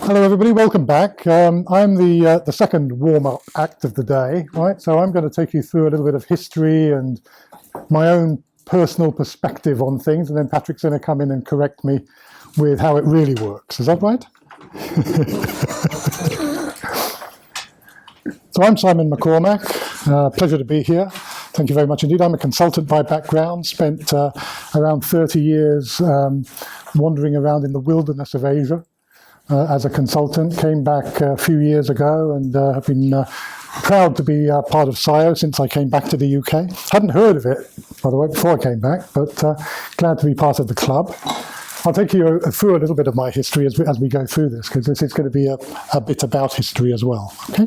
Hello, everybody. Welcome back. I'm the second warm-up act of the day, right? So I'm going to take you through a little bit of history and my own personal perspective on things, and then Patrick's going to come in and correct me with how it really works. Is that right? So I'm Simon MacCormac. Pleasure to be here. Thank you very much indeed. I'm a consultant by background. Spent around 30 years wandering around in the wilderness of Asia. As a consultant, came back a few years ago and have been proud to be part of SCiO since I came back to the UK. Hadn't heard of it, by the way, before I came back, but glad to be part of the club. I'll take you through a little bit of my history as we go through this, because this is going to be a bit about history as well. Okay.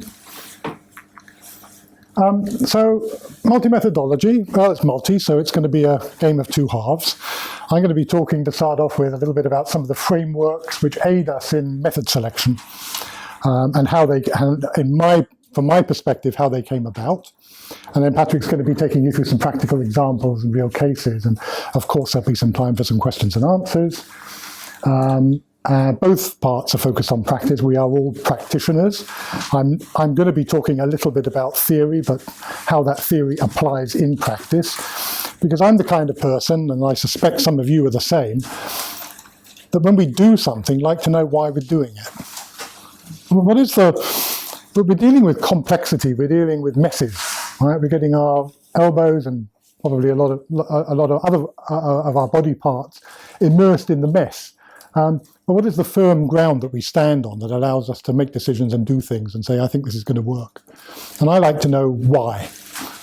So multi-methodology, well, it's multi, so it's going to be a game of two halves. I'm going to be talking to start off with a little bit about some of the frameworks which aid us in method selection and how they, from my perspective, how they came about. And then Patrick's going to be taking you through some practical examples and real cases. And of course, there'll be some time for some questions and answers. Both parts are focused on practice. We are all practitioners. I'm going to be talking a little bit about theory, but how that theory applies in practice. Because I'm the kind of person, and I suspect some of you are the same, that when we do something, like to know why we're doing it. We're dealing with complexity. We're dealing with messes, right? We're getting our elbows and probably a lot of other of our body parts immersed in the mess. But what is the firm ground that we stand on that allows us to make decisions and do things and say, I think this is going to work? And I like to know why.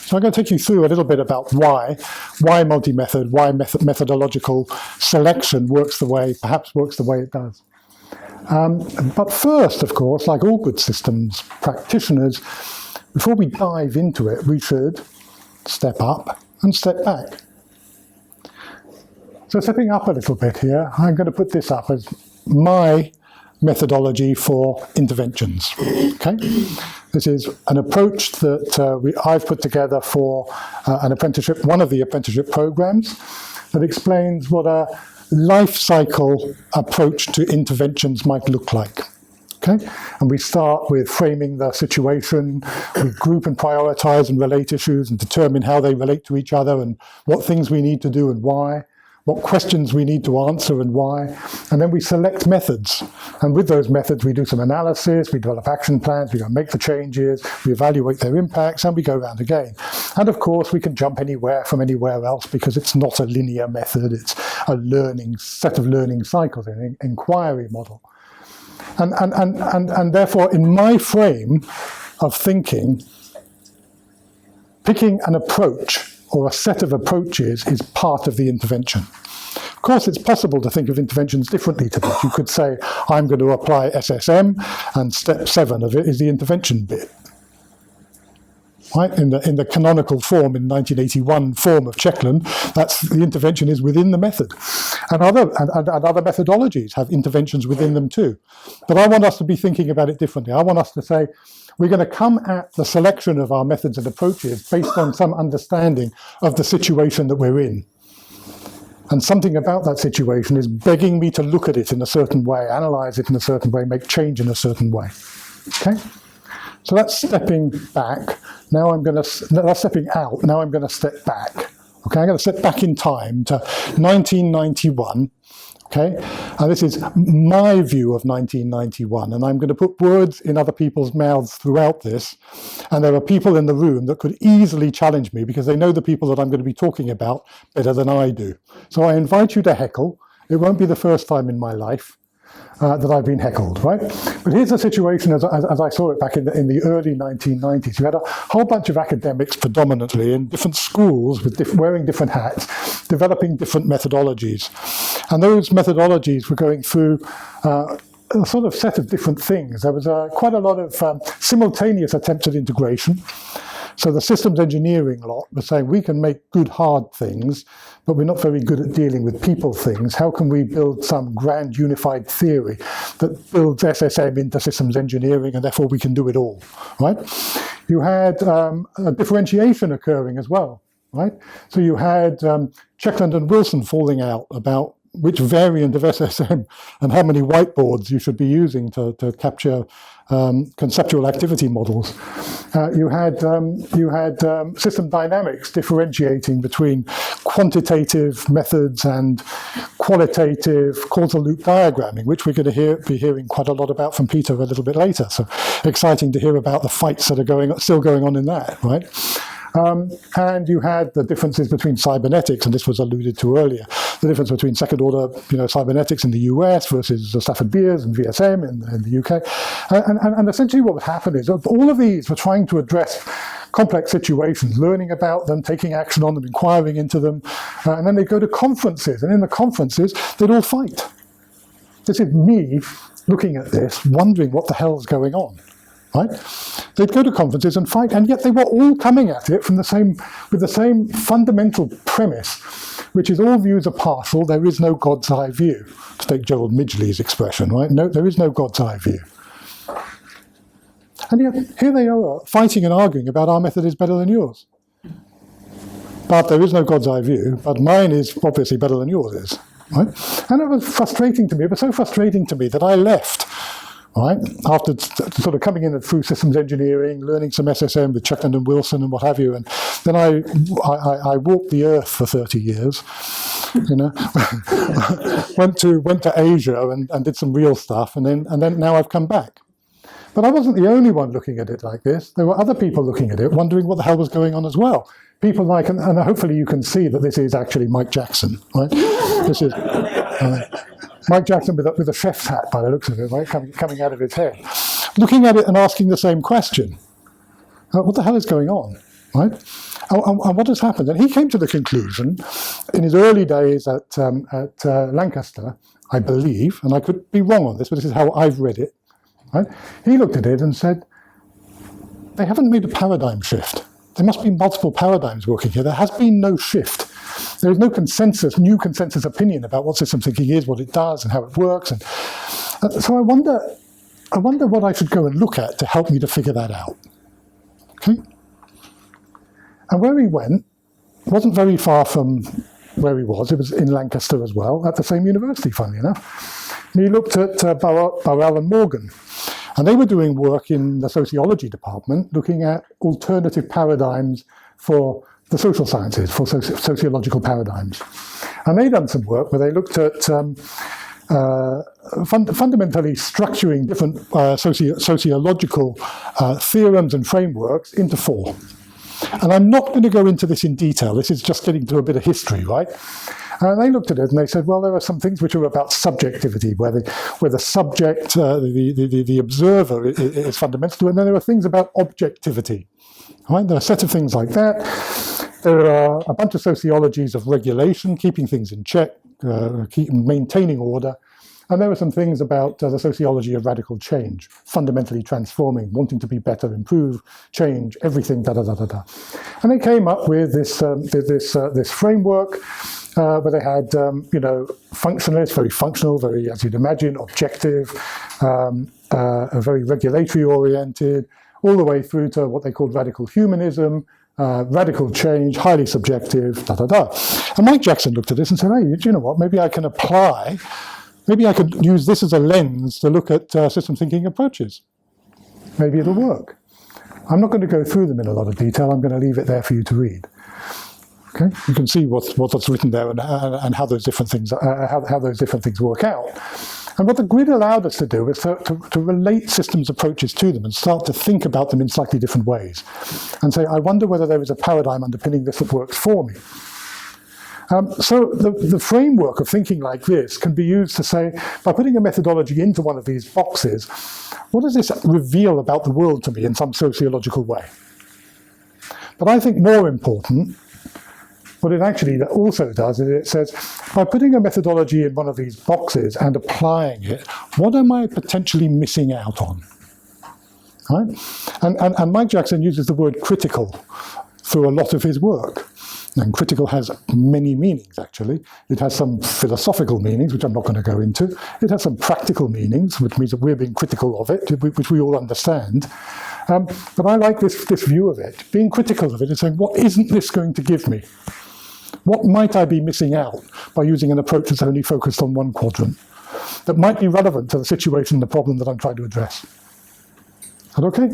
So I'm going to take you through a little bit about why multi-method, why methodological selection perhaps works the way it does. But first, of course, like all good systems practitioners, before we dive into it, we should step up and step back. So stepping up a little bit here, I'm going to put this up as my methodology for interventions. Okay, this is an approach that I've put together for an apprenticeship, one of the apprenticeship programs, that explains what a life cycle approach to interventions might look like. Okay, and we start with framing the situation. We group and prioritize and relate issues and determine how they relate to each other and what things we need to do and why. What questions we need to answer and why, and then we select methods. And with those methods, we do some analysis, we develop action plans, we go make the changes, we evaluate their impacts, and we go around again. And of course, we can jump anywhere from anywhere else because it's not a linear method, it's a set of learning cycles, an inquiry model. And therefore, in my frame of thinking, picking an approach or a set of approaches is part of the intervention. Of course, it's possible to think of interventions differently to this. You could say, I'm going to apply SSM, and step 7 of it is the intervention bit. Right? In the canonical form, in 1981 form of Checkland, the intervention is within the method. And other methodologies have interventions within them too. But I want us to be thinking about it differently. I want us to say, we're going to come at the selection of our methods and approaches based on some understanding of the situation that we're in. And something about that situation is begging me to look at it in a certain way, analyze it in a certain way, make change in a certain way. Okay? So that's stepping back. That's stepping out. Now I'm going to step back. Okay, I'm going to step back in time to 1991. Okay, and this is my view of 1991, and I'm going to put words in other people's mouths throughout this, and there are people in the room that could easily challenge me because they know the people that I'm going to be talking about better than I do. So I invite you to heckle. It won't be the first time in my life that I've been heckled, right? But here's the situation as I saw it back in the early 1990s. You had a whole bunch of academics predominantly in different schools with wearing different hats, developing different methodologies. And those methodologies were going through a sort of set of different things. There was quite a lot of simultaneous attempts at integration. So the systems engineering lot was saying, we can make good hard things, but we're not very good at dealing with people things. How can we build some grand unified theory that builds SSM into systems engineering, and therefore we can do it all, right? You had a differentiation occurring as well, right? So you had Checkland and Wilson falling out about which variant of SSM and how many whiteboards you should be using to capture conceptual activity models. You had system dynamics differentiating between quantitative methods and qualitative causal loop diagramming, which we're going to be hearing quite a lot about from Peter a little bit later. So exciting to hear about the fights that are still going on in that, right? And you had the differences between cybernetics, and this was alluded to earlier, the difference between second-order cybernetics in the US versus Stafford Beers and VSM in the UK. And essentially what would happen is all of these were trying to address complex situations, learning about them, taking action on them, inquiring into them, and then they'd go to conferences, and in the conferences, they'd all fight. This is me looking at this, wondering what the hell's going on. Right? They'd go to conferences and fight, and yet they were all coming at it with the same fundamental premise, which is all views are partial, there is no God's eye view, to take Gerald Midgley's expression, right? No, there is no God's eye view. And yet, here they are, fighting and arguing about our method is better than yours. But there is no God's eye view, but mine is obviously better than yours is. Right? And it was frustrating to me, it was so frustrating to me that I left. Right? After sort of coming in through systems engineering, learning some SSM with Chuckland and Wilson and what have you, and then I walked the earth for 30 years, went to Asia and did some real stuff, and then now I've come back. But I wasn't the only one looking at it like this. There were other people looking at it, wondering what the hell was going on as well. People like, and hopefully you can see that this is actually Mike Jackson, right? This is Mike Jackson with a chef's hat, by the looks of it, right, coming out of his head, looking at it and asking the same question: what the hell is going on, right? And what has happened? And he came to the conclusion in his early days at Lancaster, I believe, and I could be wrong on this, but this is how I've read it. Right? He looked at it and said, they haven't made a paradigm shift. There must be multiple paradigms working here. There has been no shift. There is no new consensus opinion about what system thinking is, what it does, and how it works. And so I wonder what I should go and look at to help me to figure that out. Okay? And where he went wasn't very far from where he was. It was in Lancaster as well, at the same university, funnily enough. And he looked at Burrell and Morgan. And they were doing work in the sociology department, looking at alternative paradigms for the social sciences, for sociological paradigms. And they'd done some work where they looked at fundamentally structuring different sociological theorems and frameworks into four. And I'm not going to go into this in detail. This is just getting to a bit of history, right? And they looked at it and they said, well, there are some things which are about subjectivity, where the subject, the observer is fundamental to it, and then there are things about objectivity. Right? There are a set of things like that. There are a bunch of sociologies of regulation, keeping things in check, maintaining order. And there were some things about the sociology of radical change, fundamentally transforming, wanting to be better, improve, change, everything, da-da-da-da-da. And they came up with this framework where they had, functionalists, very functional, very, as you'd imagine, objective, very regulatory oriented, all the way through to what they called radical humanism, radical change, highly subjective, da-da-da. And Mike Jackson looked at this and said, hey, you know what, maybe I could use this as a lens to look at system thinking approaches. Maybe it'll work. I'm not going to go through them in a lot of detail. I'm going to leave it there for you to read. Okay, you can see what's written there and how those different things how those different things work out. And what the grid allowed us to do is to relate systems approaches to them and start to think about them in slightly different ways, and say, I wonder whether there is a paradigm underpinning this that works for me. So the framework of thinking like this can be used to say, by putting a methodology into one of these boxes, what does this reveal about the world to me in some sociological way? But I think more important, what it actually also does is it says, by putting a methodology in one of these boxes and applying it, what am I potentially missing out on? Right? And Mike Jackson uses the word critical through a lot of his work. And critical has many meanings, actually. It has some philosophical meanings, which I'm not going to go into. It has some practical meanings, which means that we're being critical of it, which we all understand. But I like this view of it, being critical of it and saying, what isn't this going to give me? What might I be missing out by using an approach that's only focused on one quadrant that might be relevant to the situation, the problem that I'm trying to address. Is that okay?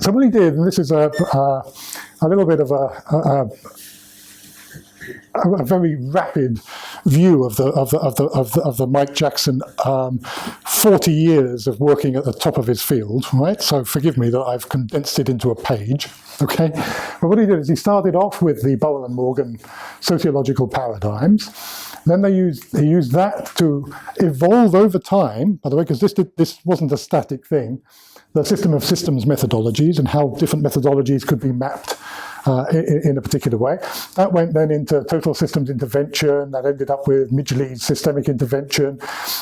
So what he did, and this is a little bit of a very rapid view of the Mike Jackson 40 years of working at the top of his field, right? So forgive me that I've condensed it into a page, okay? But what he did is he started off with the Bowl and Morgan sociological paradigms. Then he used that to evolve over time, by the way, because this wasn't a static thing, the system of systems methodologies and how different methodologies could be mapped in a particular way. That went then into total systems intervention, that ended up with Midgley's systemic intervention,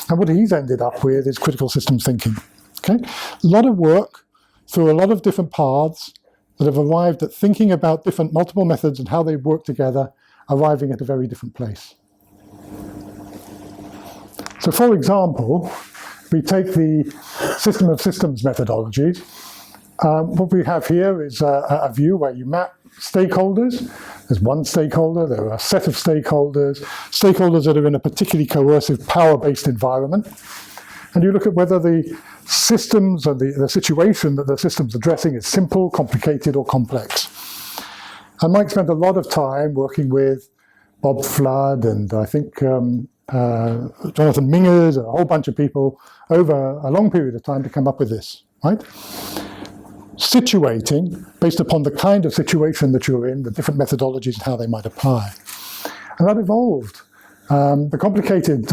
and what he's ended up with is critical systems thinking. Okay? A lot of work through a lot of different paths that have arrived at thinking about different multiple methods and how they work together, arriving at a very different place. So for example, we take the system of systems methodologies. What we have here is a view where you map stakeholders. There's one stakeholder, there are a set of stakeholders that are in a particularly coercive power-based environment. And you look at whether the systems and the situation that the system's addressing is simple, complicated, or complex. And Mike spent a lot of time working with Bob Flood and I think Jonathan Mingers and a whole bunch of people over a long period of time to come up with this, right? Situating based upon the kind of situation that you're in, the different methodologies and how they might apply. And that evolved. The complicated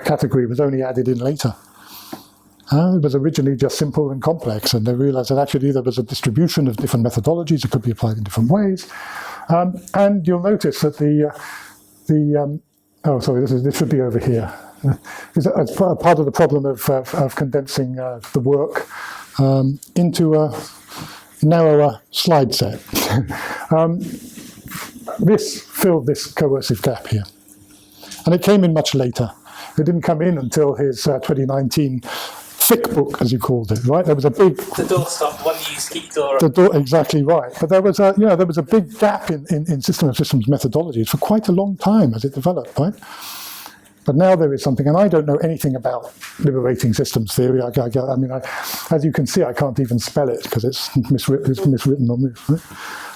category was only added in later. It was originally just simple and complex, and they realized that actually there was a distribution of different methodologies that could be applied in different ways. And you'll notice that oh, sorry, this should be over here. It's part of the problem of condensing the work into a narrower slide set. This filled this coercive gap here. And it came in much later. It didn't come in until his 2019 thick book, as you called it, right? There was a big... The doorstop, one use keep door. The door, exactly right. But there was a big gap in system of systems methodologies for quite a long time as it developed, right? But now there is something, and I don't know anything about liberating systems theory. I mean, as you can see, I can't even spell it because it's miswritten on this.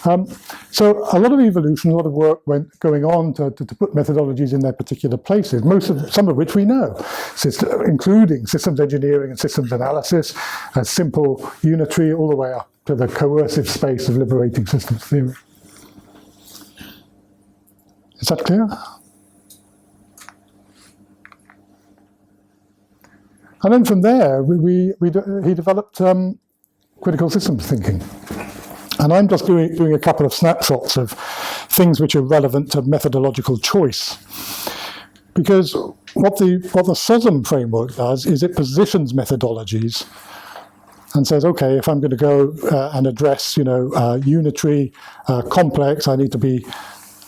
Right? So a lot of evolution, a lot of work going on to put methodologies in their particular places, some of which we know, including systems engineering and systems analysis, as simple unitary all the way up to the coercive space of liberating systems theory. Is that clear? And then from there, he developed critical systems thinking. And I'm just doing a couple of snapshots of things which are relevant to methodological choice. Because what the SOSM framework does is it positions methodologies and says, okay, if I'm going to go and address, unitary, complex, I need to be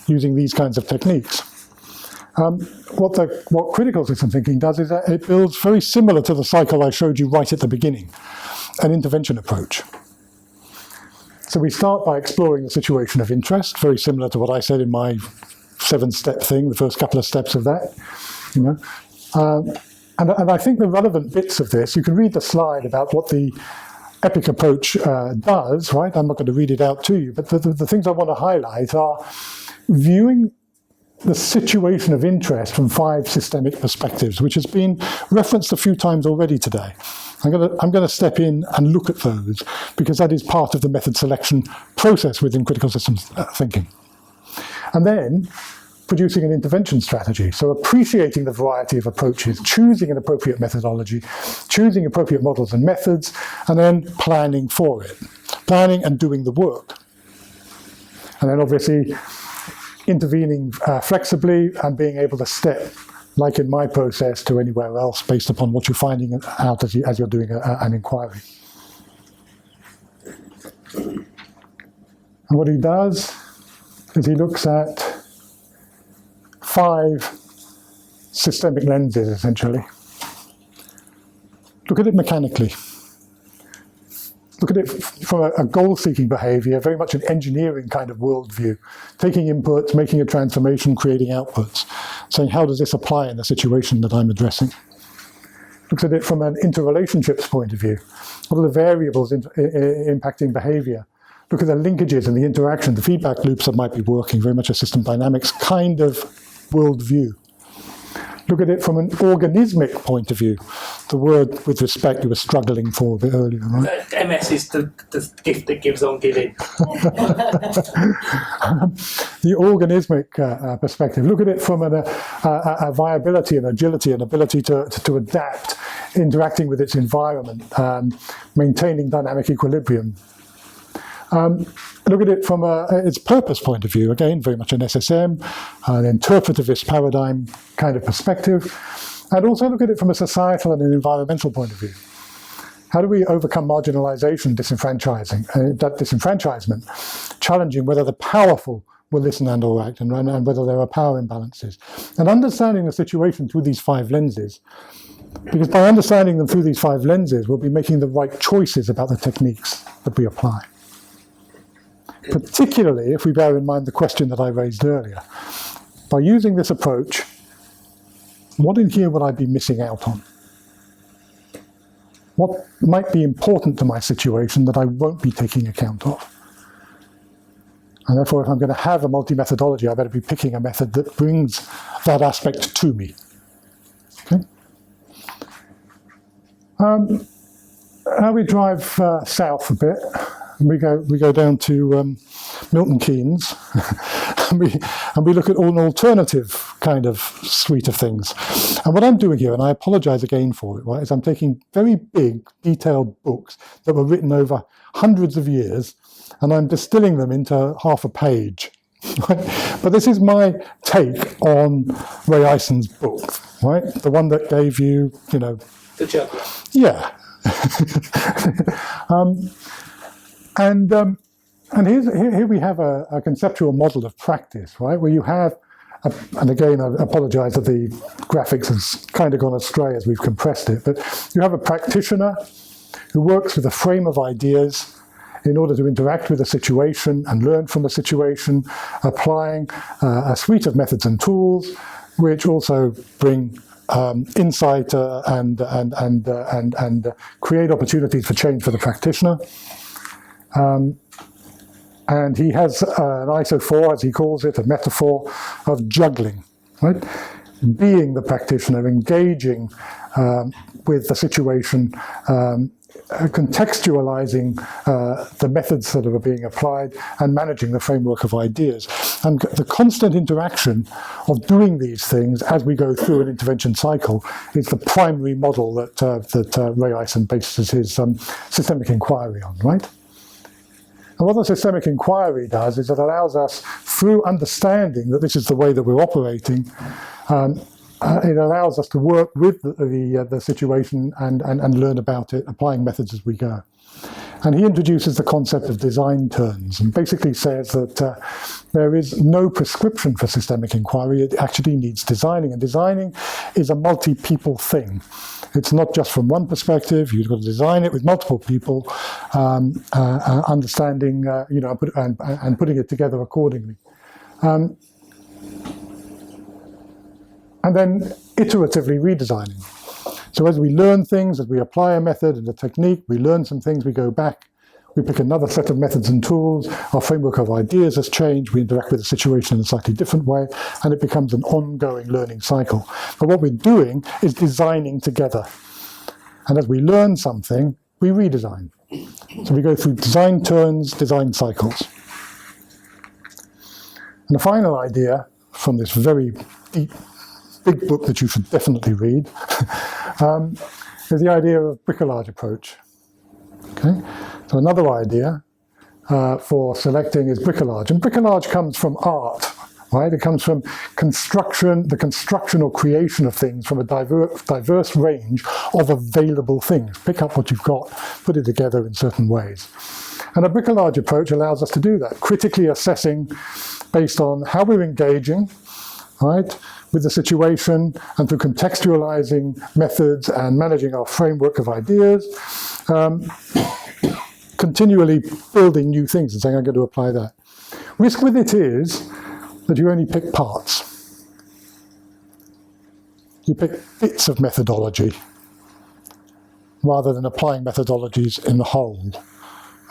using these kinds of techniques. What critical system thinking does is that it builds very similar to the cycle I showed you right at the beginning, an intervention approach. So we start by exploring the situation of interest, very similar to what I said in my 7-step thing, the first couple of steps of that. And I think the relevant bits of this, you can read the slide about what the EPIC approach does, right? I'm not going to read it out to you, but the things I want to highlight are viewing the situation of interest from 5 systemic perspectives, which has been referenced a few times already today. I'm going to step in and look at those because that is part of the method selection process within critical systems thinking. And then producing an intervention strategy. So appreciating the variety of approaches, choosing an appropriate methodology, choosing appropriate models and methods, and then planning for it. Planning and doing the work. And then obviously intervening flexibly and being able to step, like in my process, to anywhere else based upon what you're finding out as you're doing an inquiry. And what he does is he looks at 5 systemic lenses, essentially. Look at it mechanically. look at it from a goal-seeking behavior, very much an engineering kind of worldview, taking inputs, making a transformation, creating outputs, saying how does this apply in the situation that I'm addressing. Looks at it from an interrelationships point of view. What are the variables impacting behavior? Look at the linkages and the interaction, the feedback loops that might be working, very much a system dynamics kind of worldview. Look at it from an organismic point of view. The word, with respect, you were struggling for a bit earlier, right? MS is the gift that gives on giving. The organismic perspective. Look at it from a viability and agility and ability to adapt, interacting with its environment, maintaining dynamic equilibrium. Look at it from its purpose point of view, again, very much an SSM, an interpretivist paradigm kind of perspective, and also look at it from a societal and an environmental point of view. How do we overcome marginalization, that disenfranchisement, challenging whether the powerful will listen and or act, and whether there are power imbalances, and understanding the situation through these 5 lenses, because by understanding them through these 5 lenses, we'll be making the right choices about the techniques that we apply. Particularly if we bear in mind the question that I raised earlier. By using this approach, what in here would I be missing out on? What might be important to my situation that I won't be taking account of? And therefore, if I'm going to have a multi-methodology, I better be picking a method that brings that aspect to me. Okay? Now we drive south a bit. We go down to Milton Keynes, and we look at an alternative kind of suite of things. And what I'm doing here, and I apologize again for it, right, is I'm taking very big, detailed books that were written over hundreds of years, and I'm distilling them into half a page. Right? But this is my take on Ray Eison's book, right? The one that gave you, The juggler. Yeah. And here we have a conceptual model of practice, right? Where you have, and again, I apologize that the graphics has kind of gone astray as we've compressed it, but you have a practitioner who works with a frame of ideas in order to interact with a situation and learn from a situation, applying a suite of methods and tools, which also bring insight and create opportunities for change for the practitioner. And he has an ISO 4, as he calls it, a metaphor of juggling, right? Being the practitioner, engaging with the situation, contextualizing the methods that are being applied, and managing the framework of ideas. And the constant interaction of doing these things as we go through an intervention cycle is the primary model that Ray Eisen bases his systemic inquiry on, right? And what the systemic inquiry does is it allows us, through understanding that this is the way that we're operating, it allows us to work with the situation and learn about it, applying methods as we go. And he introduces the concept of design turns and basically says that there is no prescription for systemic inquiry. It actually needs designing, and designing is a multi-people thing. It's not just from one perspective. You've got to design it with multiple people, understanding, and putting it together accordingly. And then iteratively redesigning. So as we learn things, as we apply a method and a technique, we learn some things, we go back, we pick another set of methods and tools, our framework of ideas has changed, we interact with the situation in a slightly different way, and it becomes an ongoing learning cycle. But what we're doing is designing together. And as we learn something, we redesign. So we go through design turns, design cycles. And the final idea from this very deep, big book that you should definitely read is the idea of bricolage approach. Okay? So another idea for selecting is bricolage. And bricolage comes from art, right? It comes from construction, the construction or creation of things from a diverse range of available things. Pick up what you've got, put it together in certain ways. And a bricolage approach allows us to do that, critically assessing based on how we're engaging, right, with the situation, and through contextualizing methods and managing our framework of ideas, continually building new things and saying, I'm going to apply that. Risk with it is that you only pick parts. You pick bits of methodology rather than applying methodologies in the whole.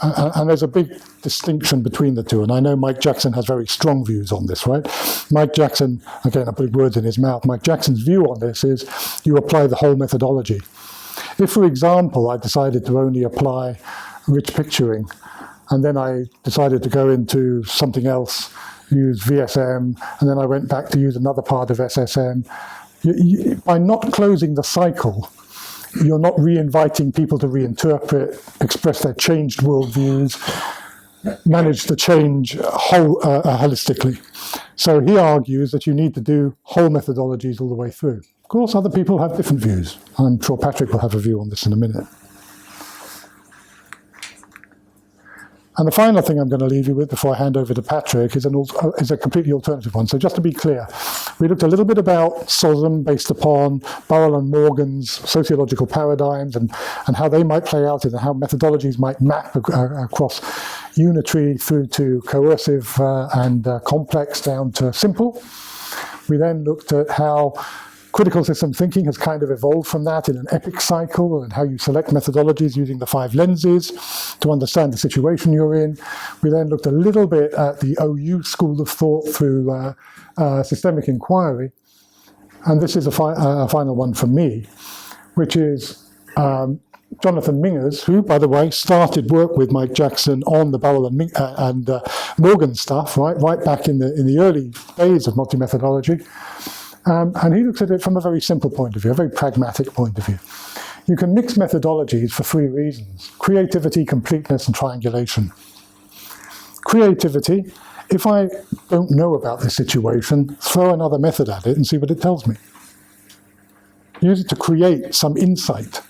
And there's a big distinction between the two. And I know Mike Jackson has very strong views on this, right? Mike Jackson, again, I'm putting words in his mouth. Mike Jackson's view on this is you apply the whole methodology. If, for example, I decided to only apply rich picturing, and then I decided to go into something else, use VSM, and then I went back to use another part of SSM, by not closing the cycle, you're not re-inviting people to reinterpret, express their changed worldviews, manage the change holistically. So he argues that you need to do whole methodologies all the way through. Of course, other people have different views. I'm sure Patrick will have a view on this in a minute. And the final thing I'm going to leave you with before I hand over to Patrick is a completely alternative one. So just to be clear, we looked a little bit about SOSM based upon Burrell and Morgan's sociological paradigms and how they might play out and how methodologies might map across unitary through to coercive and complex down to simple. We then looked at how critical system thinking has kind of evolved from that in an epic cycle, and how you select methodologies using the 5 lenses to understand the situation you're in. We then looked a little bit at the OU school of thought through systemic inquiry. And this is a final one for me, which is Jonathan Mingers, who, by the way, started work with Mike Jackson on the Burrell and Morgan stuff, right back in the early days of multi-methodology. And he looks at it from a very simple point of view, a very pragmatic point of view. You can mix methodologies for 3 reasons: creativity, completeness, and triangulation. Creativity, if I don't know about this situation, throw another method at it and see what it tells me. Use it to create some insight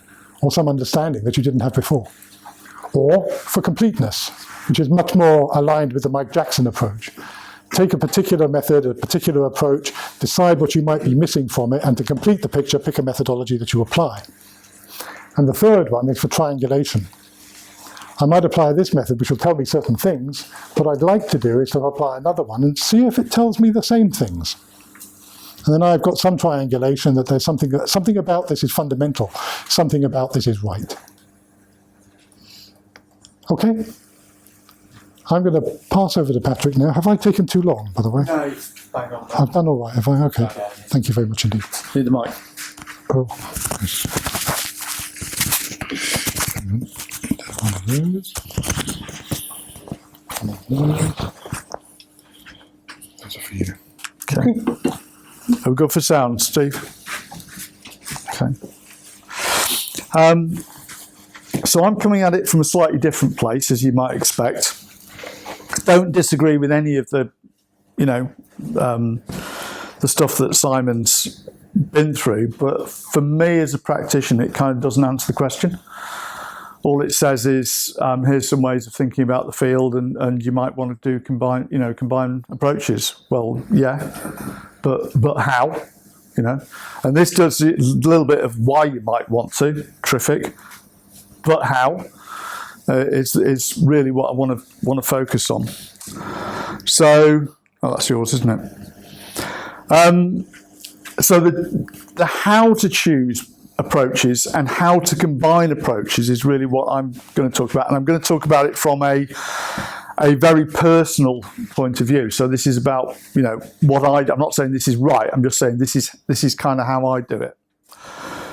or some understanding that you didn't have before. Or for completeness, which is much more aligned with the Mike Jackson approach. Take a particular method, a particular approach, decide what you might be missing from it, and to complete the picture, pick a methodology that you apply. And the third one is for triangulation. I might apply this method, which will tell me certain things. What I'd like to do is to apply another one and see if it tells me the same things. And then I've got some triangulation that there's something about this is fundamental, something about this is right. Okay? I'm going to pass over to Patrick now. Have I taken too long, by the way? No, it's bang on. I've done all right, have I? Okay. Thank you very much indeed. Need the mic. Oh, yes. One of those. One of those. Those are for you. Okay. Are we good for sound, Steve? Okay. So I'm coming at it from a slightly different place, as you might expect. Don't disagree with any of the, the stuff that Simon's been through, but for me as a practitioner, it kind of doesn't answer the question. All it says is, here's some ways of thinking about the field, and you might want to do combine approaches. Well, yeah, but how? And this does a little bit of why you might want to. Terrific, but how? Is really what I want to focus on. So, that's yours, isn't it? So the how to choose approaches and how to combine approaches is really what I'm going to talk about, and I'm going to talk about it from a very personal point of view. So this is about I'm not saying this is right. I'm just saying this is kind of how I do it.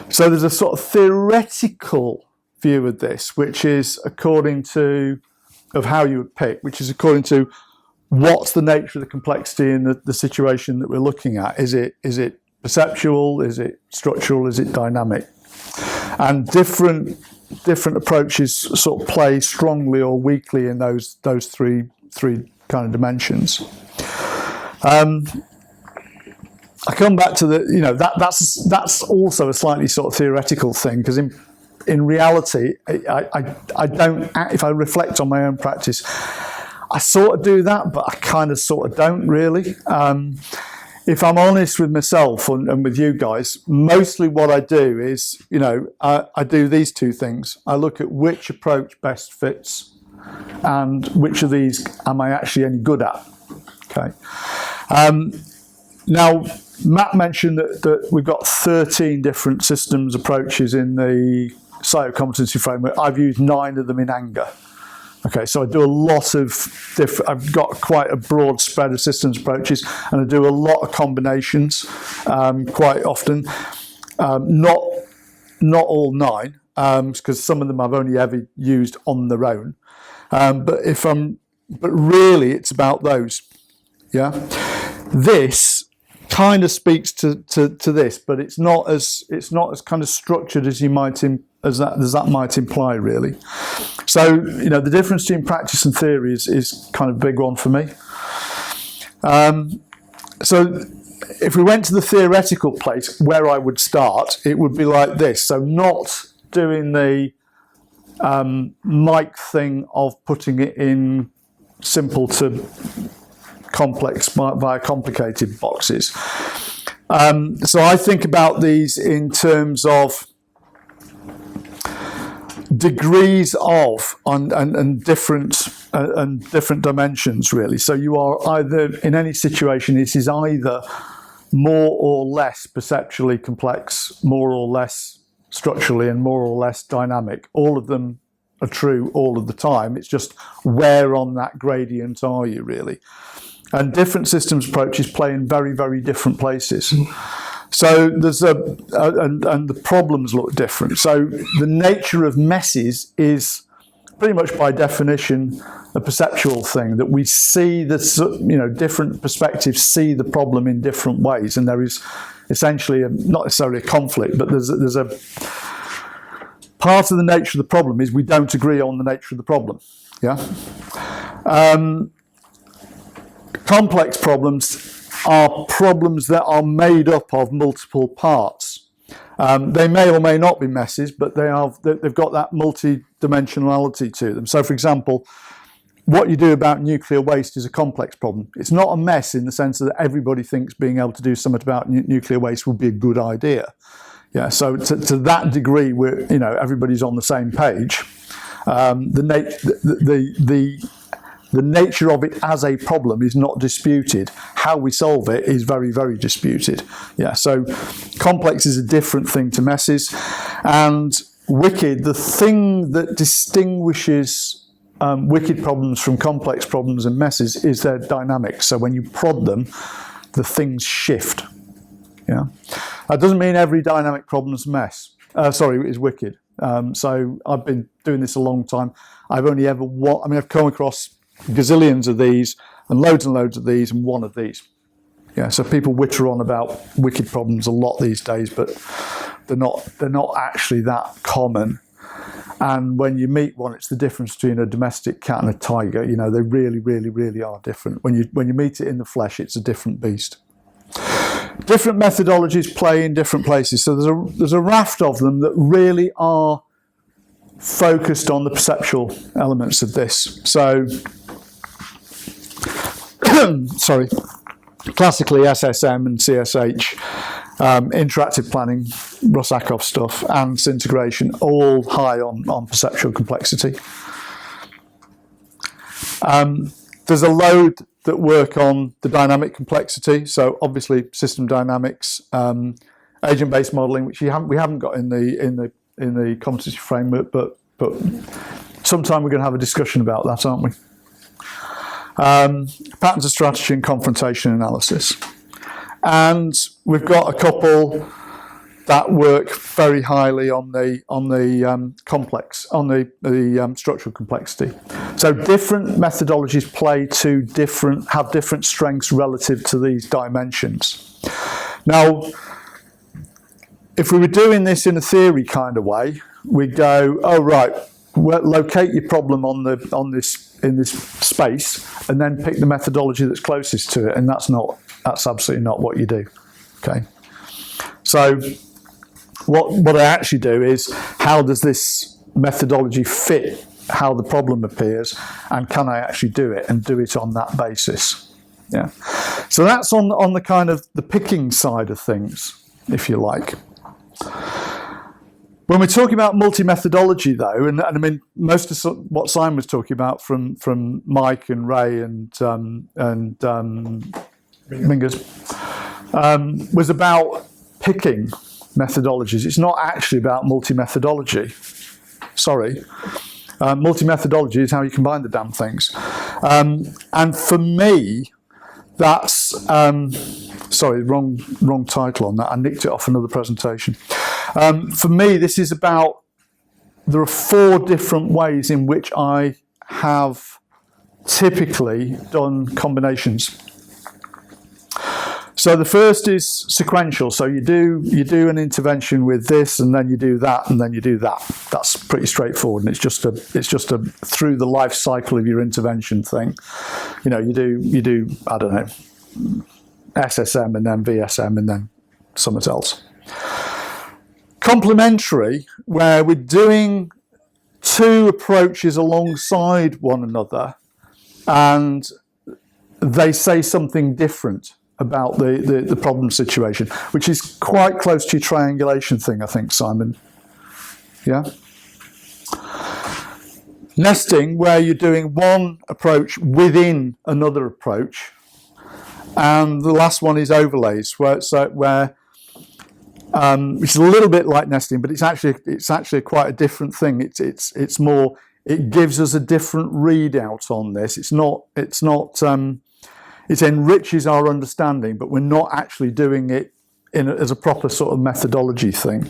So there's a sort of theoretical view of this, which is of how you would pick, which is according to what's the nature of the complexity in the situation that we're looking at. Is it perceptual? Is it structural? Is it dynamic? And different approaches sort of play strongly or weakly in those three kind of dimensions. I come back to that's also a slightly sort of theoretical thing, because in reality, I don't, if I reflect on my own practice, I sort of do that, but I kind of sort of don't really. If I'm honest with myself and with you guys, mostly what I do is, I do these 2 things. I look at which approach best fits and which of these am I actually any good at? Okay. Now, Matt mentioned that we've got 13 different systems approaches in the SCiO competency framework. I've used 9 of them in anger. Okay, so I do a lot of I've got quite a broad spread of systems approaches, and I do a lot of combinations quite often. Not all 9, because some of them I've only ever used on their own. But really, it's about those. Yeah, this kind of speaks to this, but it's not as kind of structured as as that might imply, really. So, the difference between practice and theory is kind of a big one for me. So if we went to the theoretical place where I would start, it would be like this. So not doing the Mike thing of putting it in simple to complex via complicated boxes. So I think about these in terms of degrees of and different dimensions, really. So you are either, in any situation, it is either more or less perceptually complex, more or less structurally, and more or less dynamic. All of them are true all of the time. It's just where on that gradient are you, really. And different systems approaches play in very, very different places. So there's and the problems look different. So the nature of messes is pretty much by definition a perceptual thing, that we see different perspectives see the problem in different ways, and there is essentially not necessarily a conflict, but there's a part of the nature of the problem is we don't agree on the nature of the problem. Yeah. Complex problems are problems that are made up of multiple parts. They may or may not be messes, but they've got that multi-dimensionality to them. So, for example, what you do about nuclear waste is a complex problem. It's not a mess in the sense that everybody thinks being able to do something about nuclear waste would be a good idea. Yeah. So to that degree, everybody's on the same page. The nature of it as a problem is not disputed. How we solve it is very, very disputed. Yeah, so complex is a different thing to messes. And wicked, the thing that distinguishes wicked problems from complex problems and messes is their dynamics. So when you prod them, the things shift. Yeah, that doesn't mean every dynamic problem's is wicked. So I've been doing this a long time. I've only ever I've come across gazillions of these and loads of these and one of these. Yeah, so people witter on about wicked problems a lot these days, but they're not actually that common. And when you meet one, it's the difference between a domestic cat and a tiger. They really, really, really are different. When you meet it in the flesh, it's a different beast. Different methodologies play in different places. So there's a raft of them that really are focused on the perceptual elements of this. So, classically SSM and CSH, interactive planning, Rosakov stuff, and integration, all high on perceptual complexity. There's a load that work on the dynamic complexity. So obviously system dynamics, agent-based modelling, which we haven't got in the competency framework, but sometime we're going to have a discussion about that, aren't we? Patterns of strategy and confrontation analysis. And we've got a couple that work very highly on the structural complexity. So different methodologies have different strengths relative to these dimensions. Now, if we were doing this in a theory kind of way, we'd go, oh right, well, locate your problem in this space, and then pick the methodology that's closest to it, and that's absolutely not what you do. Okay, so what I actually do is, how does this methodology fit how the problem appears, and can I actually do it, and do it on that basis? Yeah, so that's on the kind of the picking side of things, if you like. When we're talking about multi-methodology, though, and I mean, most of what Simon was talking about from Mike and Ray and Mingus was about picking methodologies. It's not actually about multi-methodology. Sorry. Multi-methodology is how you combine the damn things. And for me, that's... sorry, wrong title on that. I nicked it off another presentation. For me, this is about... There are 4 different ways in which I have typically done combinations. So the first is sequential. So you do an intervention with this, and then you do that, and then you do that. That's pretty straightforward, and it's just a through the life cycle of your intervention thing. You know, you do I don't know, SSM and then VSM and then something else. Complementary, where we're doing 2 approaches alongside one another, and they say something different about the problem situation, which is quite close to your triangulation thing, I think, Simon. Yeah? Nesting, where you're doing one approach within another approach. And the last one is overlays, where it's a little bit like nesting, but it's actually quite a different thing. It's more, it gives us a different readout on this. It enriches our understanding, but we're not actually doing it as a proper sort of methodology thing.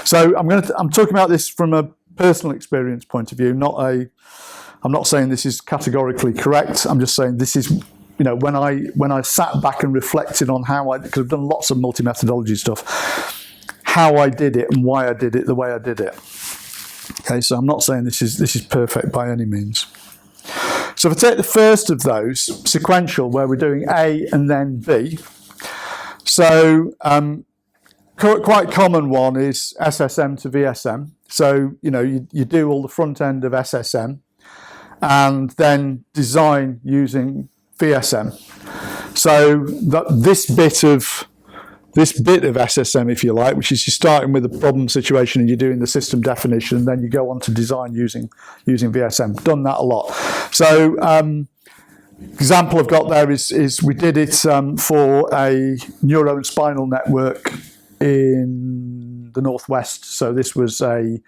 So I'm talking about this from a personal experience point of view. I'm not saying this is categorically correct. I'm just saying this is, you know, when I sat back and reflected on because I've done lots of multi-methodology stuff, how I did it and why I did it the way I did it. Okay, so I'm not saying this is perfect by any means. So if I take the first of those, sequential, where we're doing A and then B. So quite common one is SSM to VSM. So, you know, you do all the front end of SSM and then design using VSM. So this bit of SSM, if you like, which is you're starting with a problem situation and you're doing the system definition, and then you go on to design using VSM. Done that a lot. So example I've got there is we did it for a neuro and spinal network in the Northwest. So this was a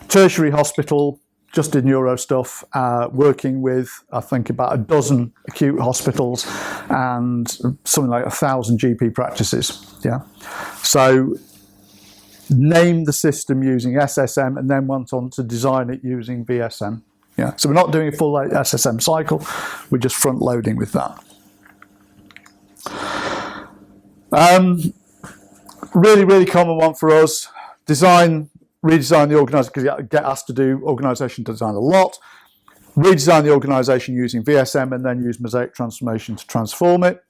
tertiary hospital, just did neuro stuff, working with, I think, about a dozen acute hospitals and something like 1,000 GP practices. Yeah. So named the system using SSM and then went on to design it using VSM. Yeah. So we're not doing a full SSM cycle, we're just front loading with that. Really, really common one for us. Redesign the organisation, because you get asked to do organisation design a lot. Redesign the organisation using VSM and then use mosaic transformation to transform it.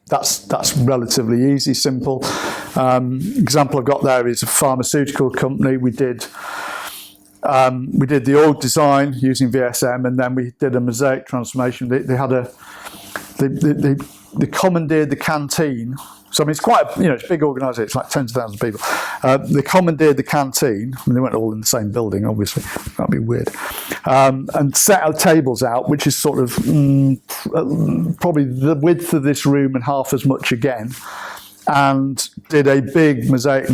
That's relatively easy, simple. Example I've got there is a pharmaceutical company. We did the org design using VSM, and then we did a mosaic transformation. They commandeered the canteen. So I mean, it's quite, it's a big organisation. It's like tens of thousands of people. They commandeered the canteen. I mean, they weren't all in the same building, obviously. That'd be weird. And set our tables out, which is sort of probably the width of this room and half as much again. And did a big mosaic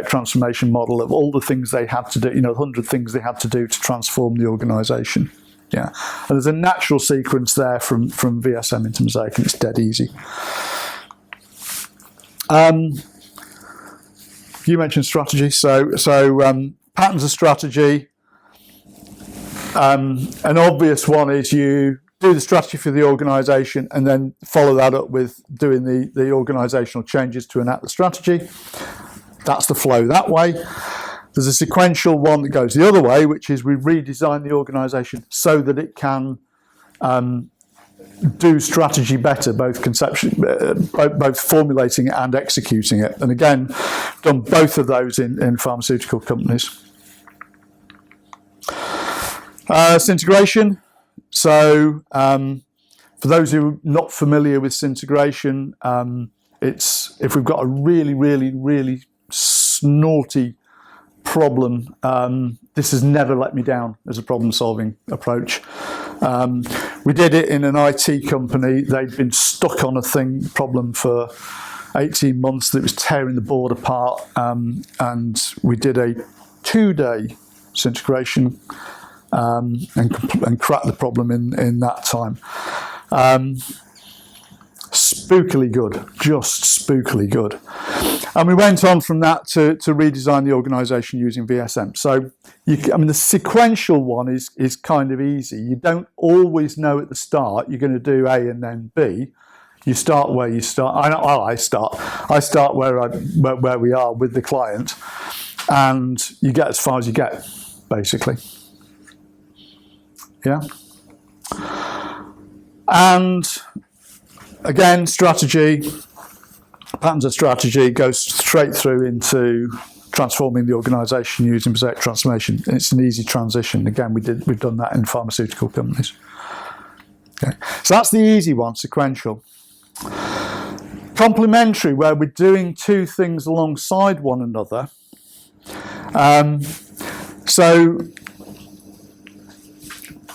transformation model of all the things they had to do. 100 things they had to do to transform the organisation. Yeah, and there's a natural sequence there from VSM into mosaic, and it's dead easy. You mentioned strategy, so patterns of strategy. An obvious one is you do the strategy for the organisation and then follow that up with doing the organisational changes to enact the strategy. That's the flow that way. There's a sequential one that goes the other way, which is we redesign the organisation so that it can do strategy better, both conception, both formulating it and executing it. And again, done both of those in pharmaceutical companies. Syntegration. So for those who are not familiar with syntegration, it's if we've got a really, really, really snotty problem. This has never let me down as a problem-solving approach. We did it in an IT company. They'd been stuck on a problem for 18 months that was tearing the board apart, and we did a 2-day integration and cracked the problem in that time. Spookily good, just spookily good. And we went on from that to redesign the organisation using VSM. So, the sequential one is kind of easy. You don't always know at the start you're going to do A and then B. You start where you start. I start where we are with the client, and you get as far as you get, basically. Yeah. And again, strategy, patterns of strategy goes straight through into transforming the organisation using mosaic transformation. And it's an easy transition. Again, we've done that in pharmaceutical companies. Okay. So that's the easy one, sequential. Complementary, where we're doing two things alongside one another. So,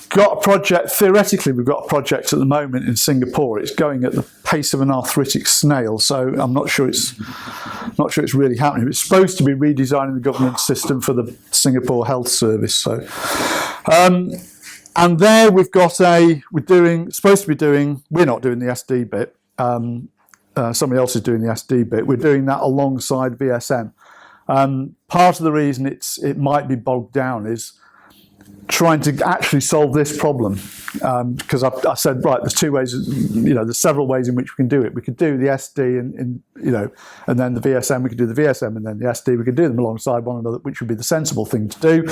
got a project, theoretically we've got a project at the moment in Singapore. It's going at the pace of an arthritic snail, so I'm not sure it's really happening. It's supposed to be redesigning the governance system for the Singapore Health Service. So, and there we've got we're not doing the SD bit. Somebody else is doing the SD bit. We're doing that alongside VSM. Part of the reason it might be bogged down is trying to actually solve this problem, because I said, right, there's two ways, there's several ways in which we can do it. We could do the SD and then the VSM. We could do the VSM and then the SD. We could do them alongside one another, which would be the sensible thing to do.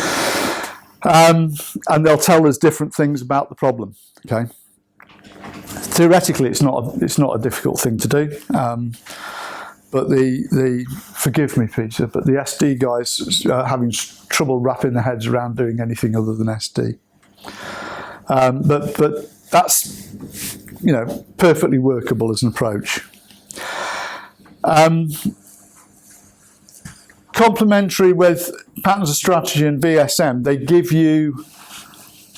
And they'll tell us different things about the problem. Okay. Theoretically, it's not a difficult thing to do. But forgive me, Peter, but the SD guys are having trouble wrapping their heads around doing anything other than SD. But that's, perfectly workable as an approach. Complementary with patterns of strategy and VSM, they give you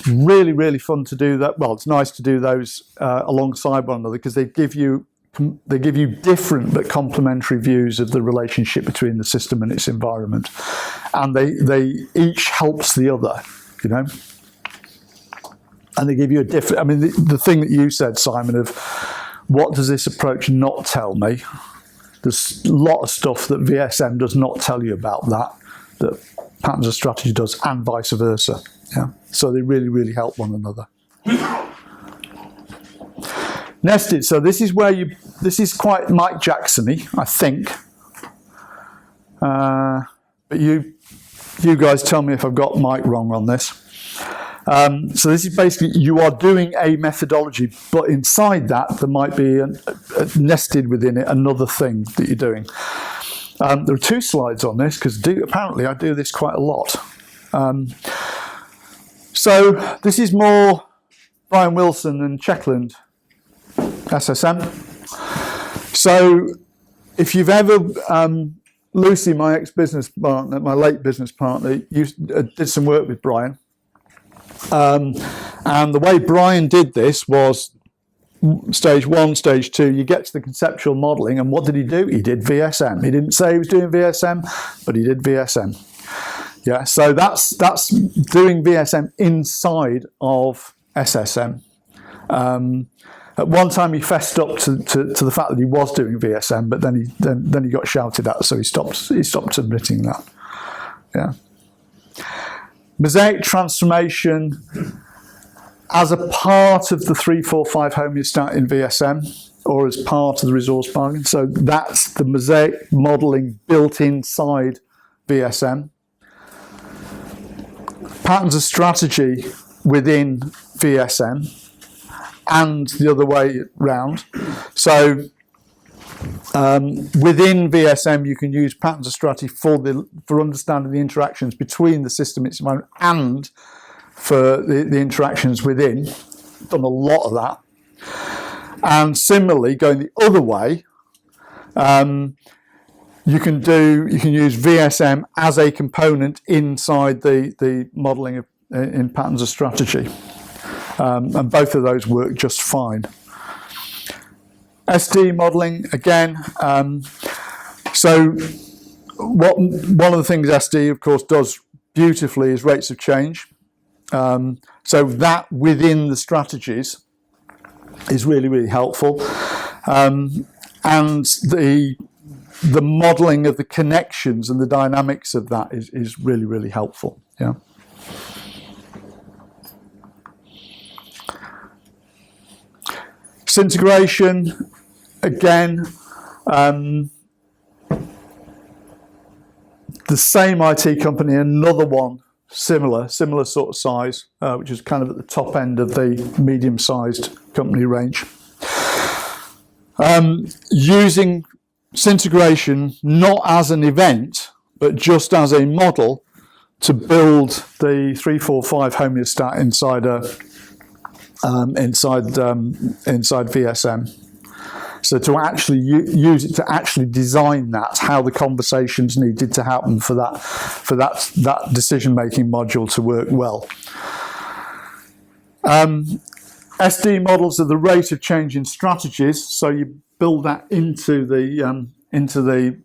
really, really fun to do that. Well, it's nice to do those alongside one another because they give you different but complementary views of the relationship between the system and its environment, and they each helps the other, and they give you a different. The thing that you said, Simon, of what does this approach not tell me? There's a lot of stuff that VSM does not tell you about that patterns of strategy does, and vice versa. Yeah, so they really, really help one another. Nested. So this is where this is quite Mike Jackson-y, I think. But you guys tell me if I've got Mike wrong on this. So this is basically, you are doing a methodology, but inside that there might be nested within it another thing that you're doing. There are 2 slides on this because apparently I do this quite a lot. So this is more Brian Wilson and Checkland SSM. So if you've ever, Lucy, my ex-business partner, my late business partner, did some work with Brian. And the way Brian did this was stage 1, stage 2, you get to the conceptual modelling, and what did he do? He did VSM. He didn't say he was doing VSM, but he did VSM. Yeah, so that's doing VSM inside of SSM. At one time, he fessed up to the fact that he was doing VSM, but then he got shouted at, so he stopped admitting that. Yeah. Mosaic transformation as a part of the 3-4-5 homeostat in VSM, or as part of the resource bargain. So that's the mosaic modelling built inside VSM. Patterns of strategy within VSM, and the other way round. So within VSM, you can use patterns of strategy for understanding the interactions between the system and its environment, and for the interactions within. Done a lot of that. And similarly, going the other way, you can use VSM as a component inside the modelling in patterns of strategy, and both of those work just fine. SD modelling again. So one of the things SD, of course, does beautifully is rates of change. So that within the strategies is really, really helpful. And the modelling of the connections and the dynamics of that is really, really helpful. Yeah. Integration, again, the same IT company, another one similar sort of size, which is kind of at the top end of the medium-sized company range. Using integration not as an event, but just as a model to build the 345 Hoverstadt inside VSM. So to actually use it to actually design that, how the conversations needed to happen for that decision-making module to work well. SD models are the rate of change in strategies, so you build that into the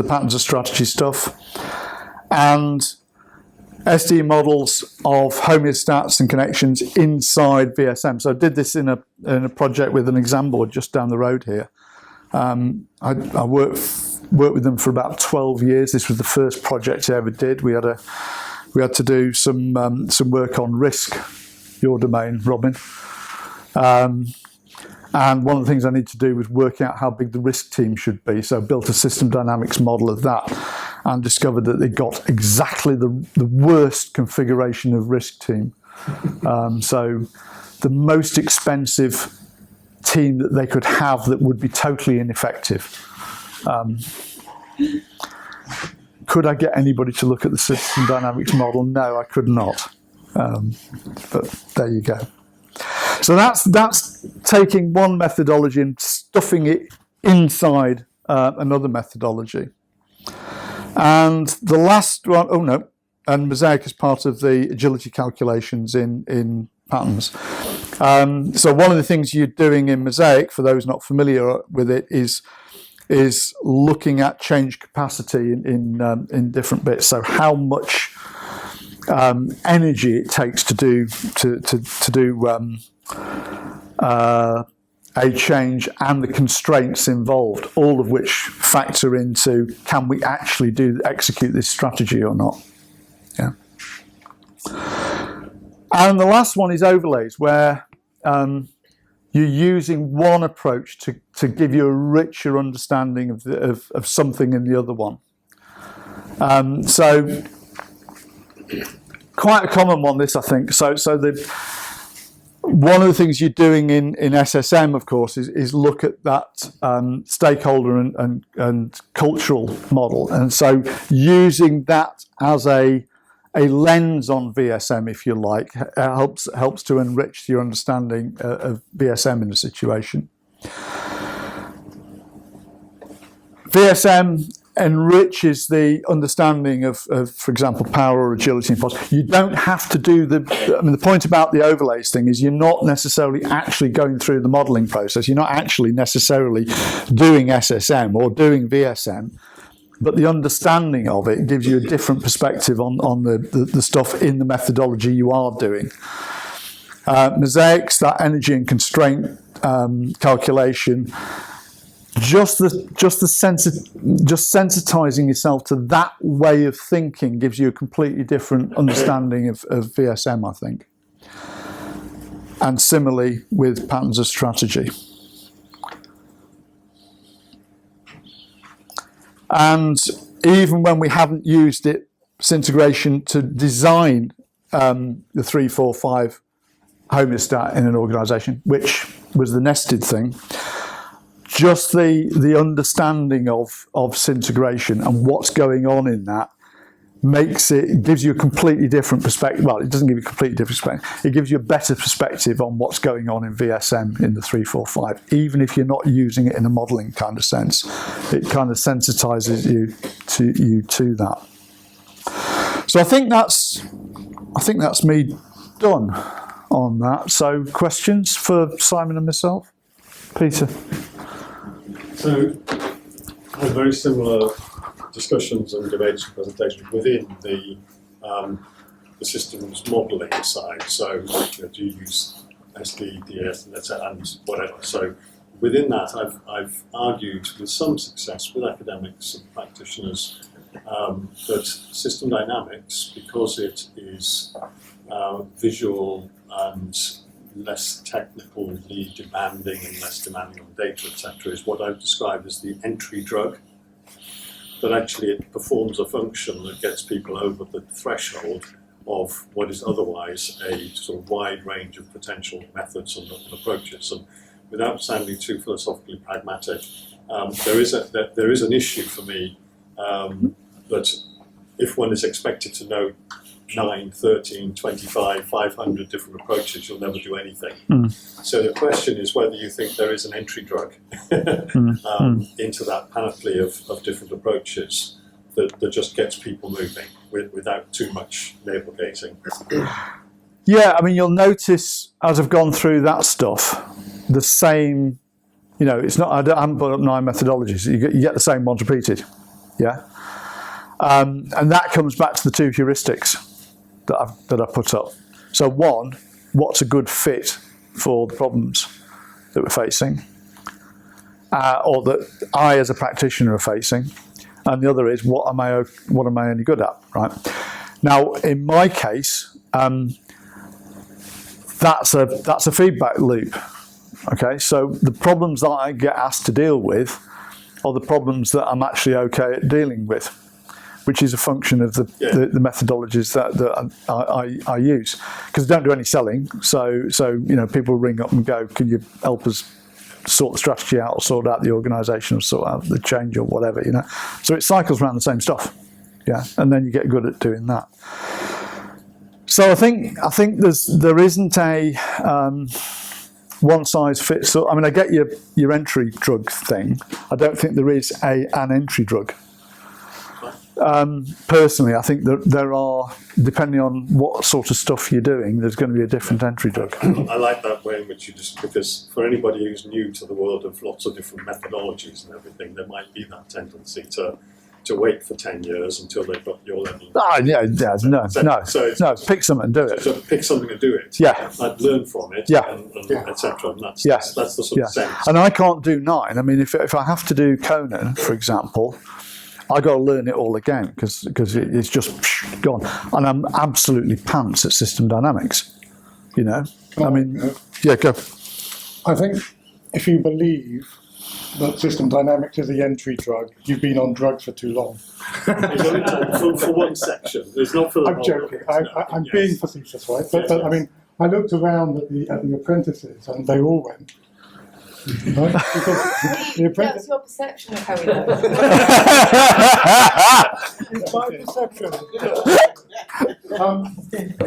patterns of strategy stuff, and SD models of homeostats and connections inside VSM. So I did this in a project with an exam board just down the road here. I worked with them for about 12 years. This was the first project I ever did. We had to do some work on risk, your domain, Robin. And one of the things I needed to do was work out how big the risk team should be. So I built a system dynamics model of that and discovered that they got exactly the worst configuration of risk team. So the most expensive team that they could have that would be totally ineffective. Could I get anybody to look at the system dynamics model? No, I could not. But there you go. So that's taking one methodology and stuffing it inside another methodology. And the last one, and Mosaic is part of the agility calculations in patterns. So one of the things you're doing in Mosaic, for those not familiar with it, is looking at change capacity in different bits. So how much energy it takes to do a change and the constraints involved, all of which factor into can we actually execute this strategy or not. Yeah. And the last one is overlays, where you're using one approach to give you a richer understanding of something in the other one. So quite a common one, this, I think. So one of the things you're doing in SSM, of course, is look at that stakeholder and cultural model. And so using that as a lens on VSM, if you like, helps to enrich your understanding of VSM in a situation. VSM enriches the understanding of, for example, power or agility and posture. You don't have to do the point about the overlays thing is you're not necessarily actually going through the modelling process. You're not actually necessarily doing SSM or doing VSM, but the understanding of it gives you a different perspective on the stuff in the methodology you are doing. Mosaics, that energy and constraint calculation, just sensitizing yourself to that way of thinking gives you a completely different understanding of VSM, I think. And similarly with patterns of strategy. And even when we haven't used it, integration to design the 345 Hoverstadt in an organisation, which was the nested thing, just the understanding of integration and what's going on in that gives you a completely different perspective. Well, it doesn't give you a completely different perspective. It gives you a better perspective on what's going on in VSM in the 345, even if you're not using it in a modelling kind of sense. It kind of sensitises you to that. So I think that's me done on that. So questions for Simon and myself? Peter? So I had very similar discussions and debates and presentations within the systems modelling side. So do you use SD, DS, and whatever. So within that, I've argued with some success with academics and practitioners that system dynamics, because it is visual and less technically demanding and less demanding on data, etc., is what I've described as the entry drug. That actually it performs a function that gets people over the threshold of what is otherwise a sort of wide range of potential methods and approaches. And without sounding too philosophically pragmatic, there is an issue for me that if one is expected to know 9, 13, 25, 500 different approaches, you'll never do anything. So the question is whether you think there is an entry drug into that panoply of different approaches that just gets people moving without too much navel gazing. Yeah, I mean, you'll notice as I've gone through that stuff, the same, it's not, I haven't put up 9 methodologies, you get the same ones repeated, yeah? And that comes back to the 2 heuristics that I put up. So one, what's a good fit for the problems that we're facing, or that I as a practitioner are facing, and the other is what am I only good at, right? Now, in my case, that's a feedback loop. Okay, so the problems that I get asked to deal with are the problems that I'm actually okay at dealing with, which is a function of the methodologies that I use. Because I don't do any selling, so people ring up and go, can you help us sort the strategy out, or sort out the organisation, or sort out the change, or whatever, So it cycles around the same stuff, yeah, and then you get good at doing that. So I think there isn't a one size fits all. I mean, I get your entry drug thing. I don't think there is an entry drug. Personally, I think that there are, depending on what sort of stuff you're doing, there's going to be a different entry drug. I like that way in which because for anybody who's new to the world of lots of different methodologies and everything, there might be that tendency to wait for 10 years until they've got your level. No, pick something and do it. So pick something and do it. Yeah. And learn from it, and etc. And that's the sort of sense. And I can't do 9. I mean, if I have to do Conan, for example, I got to learn it all again because it's just gone. And I'm absolutely pants at system dynamics, go. I think if you believe that system dynamics is the entry drug, you've been on drugs for too long. for one section. It's not for the I'm joking. I'm being facetious, right? But I mean, I looked around at the apprentices and they all went. Right? Because the apprentice... That's your perception of how we know. It's my perception.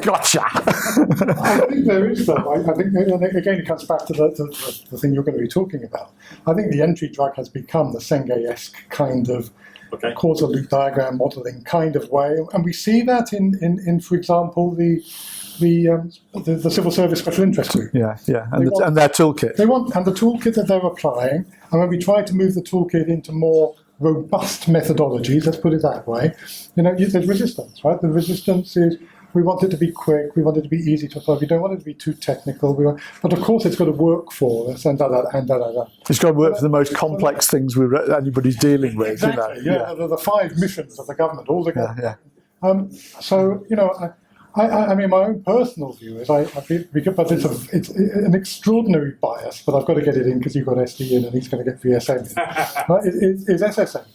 Gotcha. I think there is though. I think again it comes back to the thing you're going to be talking about. I think the entry drug has become the Senge-esque kind of causal loop diagram modelling kind of way, and we see that in for example the civil service special interest group. Yeah, and their toolkit. And the toolkit that they're applying, and when we try to move the toolkit into more robust methodologies, let's put it that way, there's resistance, right? The resistance is we want it to be quick, we want it to be easy to apply, we don't want it to be too technical, but of course it's got to work for us, and da. It's got to work for the most complex things anybody's dealing with. Exactly, the 5 missions of the government all together. So, I mean, my own personal view is, but it's an extraordinary bias, but I've got to get it in because you've got SD in and he's going to get VSM in. It's SSM.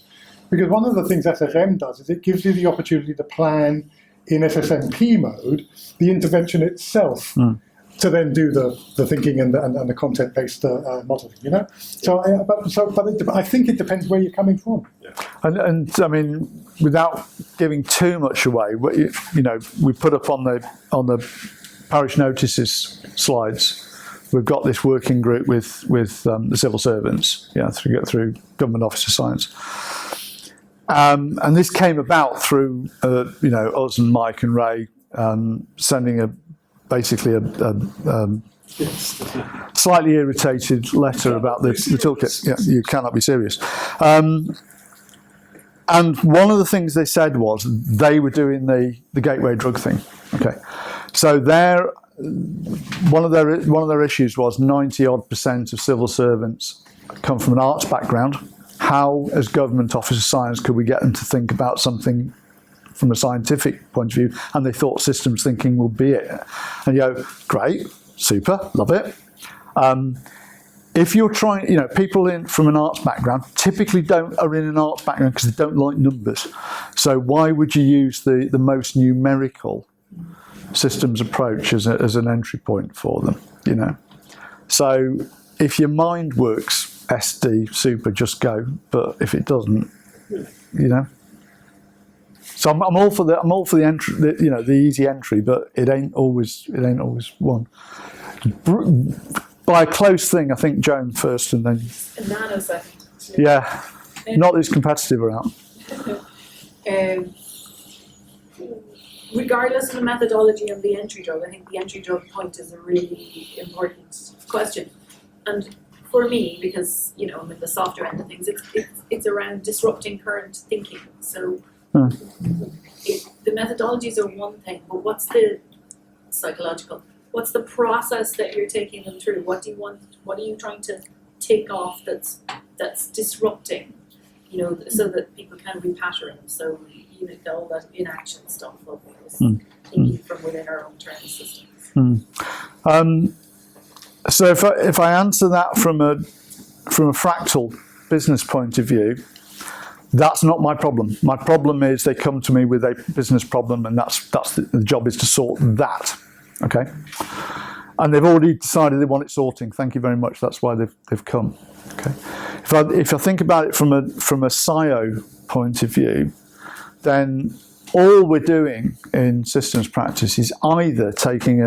Because one of the things SSM does is it gives you the opportunity to plan in SSMP mode the intervention itself to then do the thinking and the content-based modeling, you know. So, I think it depends where you're coming from. And I mean, without giving too much away, you know, we put up on the parish notices slides. We've got this working group with the civil servants, through Government Office of Science. And this came about through, you know, us and Mike and Ray sending basically a slightly irritated letter about the toolkit. Yeah, you cannot be serious. And one of the things they said was they were doing the gateway drug thing. Okay, so one of their issues was 90-odd% of civil servants come from an arts background. How, as Government Office of Science, could we get them to think about something from a scientific point of view? And they thought systems thinking would be it. And you go, great, super, love it. If you're trying, you know, people from an arts background typically are in an arts background because they don't like numbers. So why would you use the most numerical systems approach as an entry point for them, you know? So if your mind works, SD, super, just go. But if it doesn't, you know. So I'm all for the entry, you know, the easy entry, but it ain't always one. By a close thing, I think Joan first, and then a nanosecond. Yeah, not this competitive around. Regardless of the methodology of the entry drug, I think the entry drug point is a really important question. And for me, because, you know, I'm in the software end of things, it's around disrupting current thinking. So the methodologies are one thing, but what's the psychological? What's the process that you're taking them through? What do you want? What are you trying to take off that's disrupting? You know, so that people can repattern. So you know, all that inaction stuff of thinking from within our own internal systems. So if I answer that from a fractal business point of view, that's not my problem. My problem is they come to me with a business problem, and that's the job is to sort that. Okay, and they've already decided they want it sorting. Thank you very much. That's why they've come. Okay, if I think about it from a SCiO point of view, then all we're doing in systems practice is either taking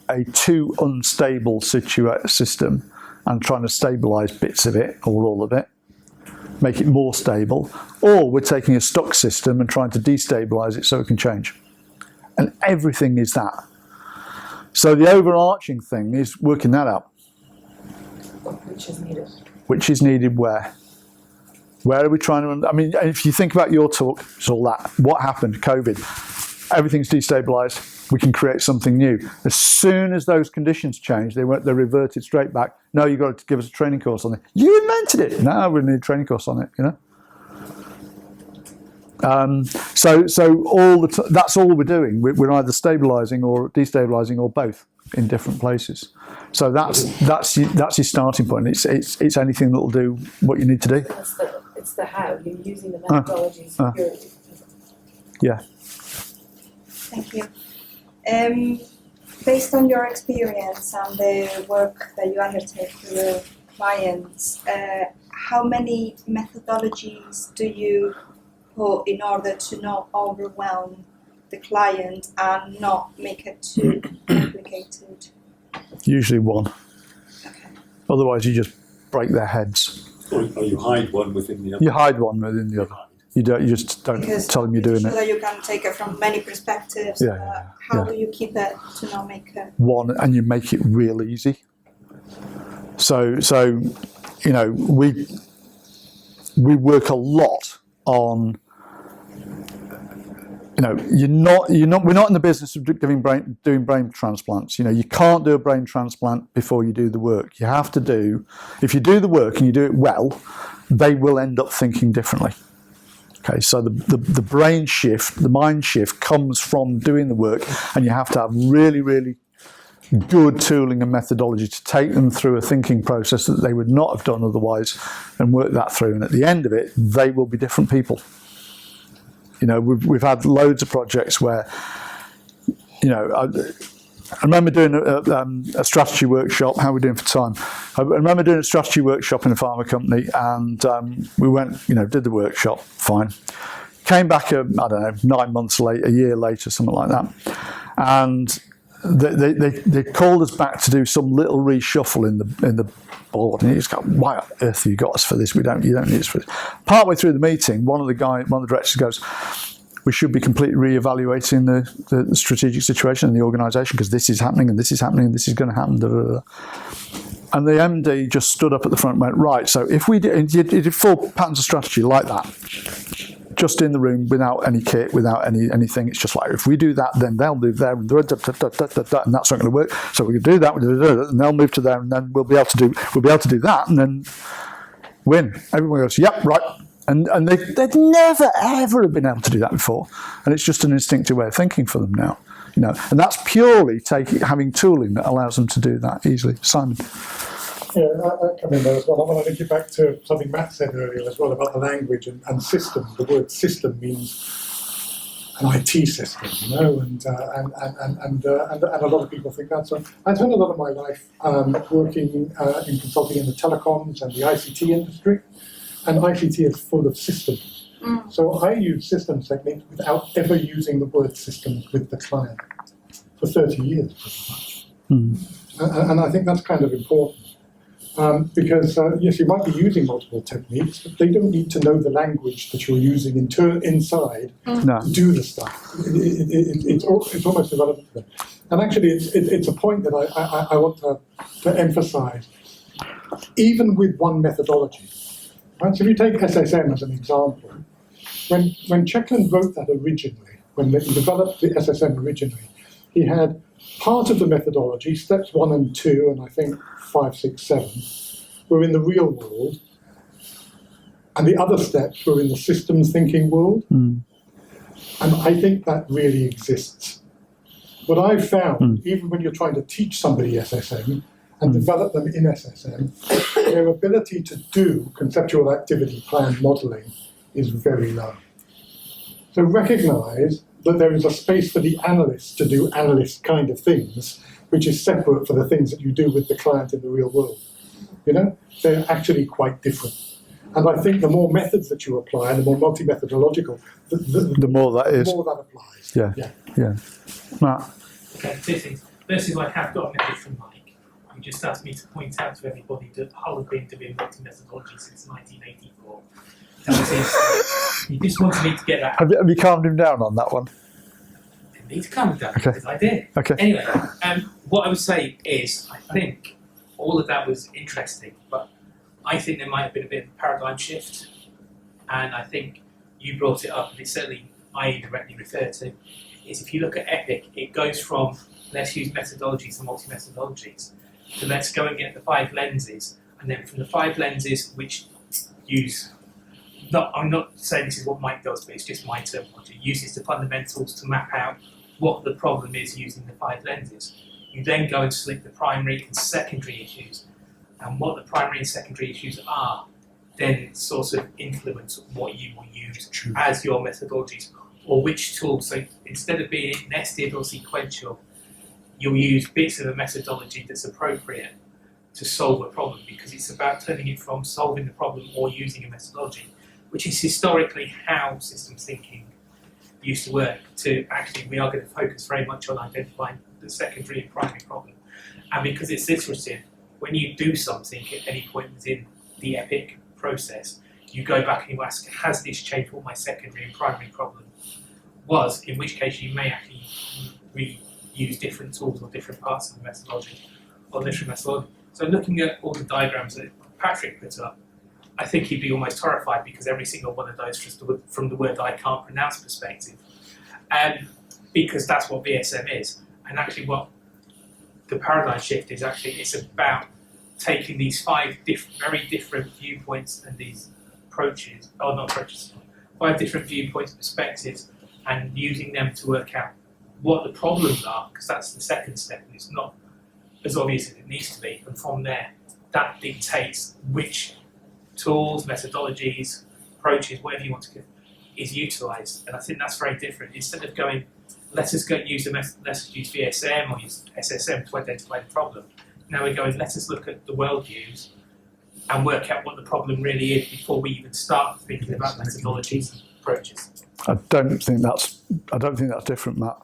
a too unstable system and trying to stabilize bits of it or all of it, make it more stable, or we're taking a stuck system and trying to destabilize it so it can change. And everything is that. So the overarching thing is working that out. Which is needed. Which is needed where? Where are we trying to... I mean, if you think about your talk, it's all that. What happened? COVID. Everything's destabilized. We can create something new. As soon as those conditions change, they reverted straight back. No, you've got to give us a training course on it. You invented it. No, we need a training course on it, you know? So that's all we're doing. We're either stabilizing or destabilizing or both in different places. So that's your starting point. It's anything that will do what you need to do. It's the how. You're using the methodologies. Yeah. Thank you. Based on your experience and the work that you undertake with the clients, how many methodologies do you put in order to not overwhelm the client and not make it too complicated? Usually one. Okay. Otherwise, you just break their heads. Or you hide one within the other. You hide one within the other. You just don't tell them you're doing so it. that you can take it from many perspectives. How do you keep it to not make it one, and you make it real easy. So you know, we work a lot on, you know, we're not in the business of doing brain transplants. You know, you can't do a brain transplant before you do the work. You have to if you do the work and you do it well, they will end up thinking differently. Okay, so the brain shift, the mind shift comes from doing the work, and you have to have really, really good tooling and methodology to take them through a thinking process that they would not have done otherwise, and work that through. And at the end of it, they will be different people. You know, we've had loads of projects where, you know, I remember doing a strategy workshop. How are we doing for time? I remember doing a strategy workshop in a pharma company, and we went, did the workshop, fine. Came back, I don't know, 9 months late, a year later, something like that, and they called us back to do some little reshuffle in the board, and you just go, why on earth have you got us for this? You don't need us for this. Partway through the meeting, one of the directors goes, we should be completely re-evaluating the strategic situation in the organisation because this is happening and this is happening and this is going to happen. Da, da, da. And the MD just stood up at the front and went, right, so if we did full patterns of strategy like that, just in the room without any kit, without anything, it's just like, if we do that, then they'll move there and that's not going to work. So we can do that, and they'll move to there, and then we'll be able to do that, and then win. Everyone goes, yep, right. And they'd never, ever have been able to do that before. And it's just an instinctive way of thinking for them now. And that's purely having tooling that allows them to do that easily. Simon. Yeah, I come in there as well. I want to link it back to something Matt said earlier as well about the language and system. The word system means an IT system, and a lot of people think that. So I spent a lot of my life working in consulting in the telecoms and the ICT industry. And ICT is full of systems. So I use systems techniques without ever using the word systems with the client for 30 years, pretty much. And I think that's kind of important. Because, yes, you might be using multiple techniques, but they don't need to know the language that you're using inside to do the stuff. It's almost irrelevant to them. And actually, it's a point that I want to emphasize. Even with one methodology, right? So if you take SSM as an example, when Checkland wrote that originally, when he developed the SSM originally, he had part of the methodology, steps 1 and 2, and I think 5, 6, 7, were in the real world, and the other steps were in the systems thinking world. And I think that really exists. What I've found, even when you're trying to teach somebody SSM and develop them in SSM, their ability to do conceptual activity plan modeling is very low. So recognize that there is a space for the analyst to do analyst kind of things, which is separate for the things that you do with the client in the real world. They're actually quite different. And I think the more methods that you apply, the more multi-methodological, the more that is. The more that applies. Yeah. Matt. Okay, 2 things. First is I have got a message from Mike. He just asked me to point out to everybody that Hull has been doing multi-methodology since 1984. He just wanted me to get that. Have you calmed him down on that one? Didn't need to calm him down, Okay. because I did. Okay. Anyway, what I would say is, I think all of that was interesting, but I think there might have been a bit of a paradigm shift, and I think you brought it up, and it's certainly I directly refer to, is if you look at EPIC, it goes from let's use methodologies and multi-methodologies to let's go and get the 5 lenses, and then from the 5 lenses which use, I'm not saying this is what Mike does, but it's just my terminology, uses the fundamentals to map out what the problem is using the 5 lenses. You then go and select the primary and secondary issues, and what the primary and secondary issues are then sort of influence what you will use as your methodologies, or which tools. So instead of being nested or sequential, you'll use bits of a methodology that's appropriate to solve a problem, because it's about turning it from solving the problem or using a methodology, which is historically how systems thinking used to work, to actually we are going to focus very much on identifying the secondary and primary problem. And because it's iterative, when you do something at any point within the EPIC process, you go back and you ask, has this changed what my secondary and primary problem was? In which case you may actually reuse different tools or different parts of the methodology or different methodology. So looking at all the diagrams that Patrick put up, I think he'd be almost horrified, because every single one of those from the word I can't pronounce perspective, because that's what VSM is. And actually what the paradigm shift is, actually it's about taking these 5 very different viewpoints and these approaches, or not approaches, 5 different viewpoints, perspectives, and using them to work out what the problems are, because that's the second step, and it's not as obvious as it needs to be. And from there, that dictates which tools, methodologies, approaches, whatever you want to give, is utilised, and I think that's very different. Instead of going, let us go use let's use VSM or use SSM to identify the problem. Now we're going, let us look at the world use and work out what the problem really is before we even start thinking about methodologies and approaches. I don't think that's different, Matt.